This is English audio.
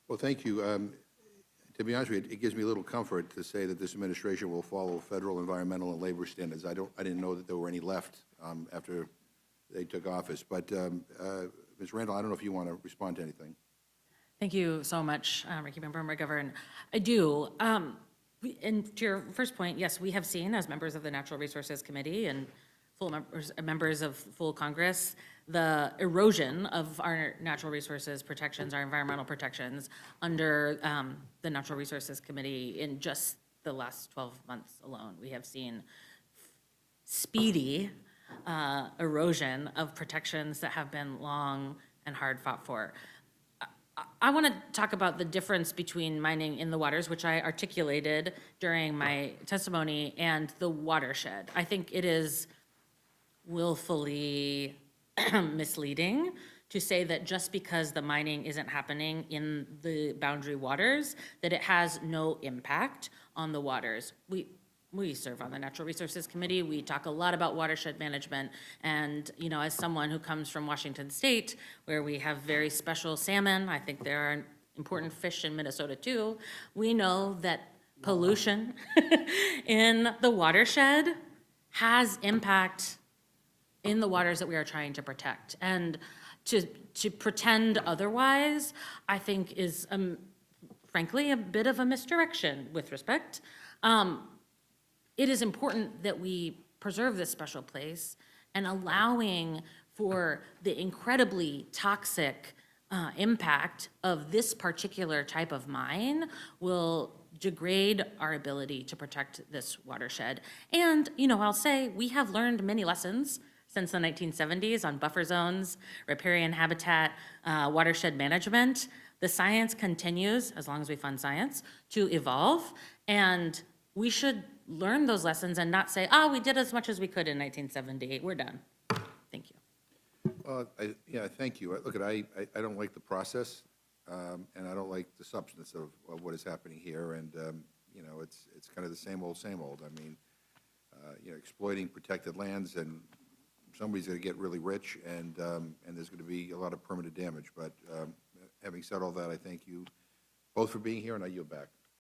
Well, thank you. To be honest with you, it gives me a little comfort to say that this administration will follow federal environmental and labor standards. I didn't know that there were any left after they took office. But Ms. Randall, I don't know if you want to respond to anything. Thank you so much, Ranking Member McGovern. I do. And to your first point, yes, we have seen as members of the Natural Resources Committee and full members of full Congress, the erosion of our natural resources protections, our environmental protections under the Natural Resources Committee in just the last 12 months alone. We have seen speedy erosion of protections that have been long and hard fought for. I want to talk about the difference between mining in the waters, which I articulated during my testimony, and the watershed. I think it is willfully misleading to say that just because the mining isn't happening in the boundary waters, that it has no impact on the waters. We serve on the Natural Resources Committee. We talk a lot about watershed management. And, you know, as someone who comes from Washington State, where we have very special salmon, I think there are important fish in Minnesota too, we know that pollution in the watershed has impact in the waters that we are trying to protect. And to pretend otherwise, I think is, frankly, a bit of a misdirection with respect. It is important that we preserve this special place, and allowing for the incredibly toxic impact of this particular type of mine will degrade our ability to protect this watershed. And, you know, I'll say we have learned many lessons since the 1970s on buffer zones, riparian habitat, watershed management. The science continues, as long as we fund science, to evolve, and we should learn those lessons and not say, we did as much as we could in 1978, we're done. Thank you. Well, yeah, thank you. Look, I don't like the process, and I don't like the substance of what is happening here. And, you know, it's kind of the same old, same old. I mean, you know, exploiting protected lands, and somebody's going to get really rich, and there's going to be a lot of permanent damage. But having said all that, I thank you both for being here, and I yield back.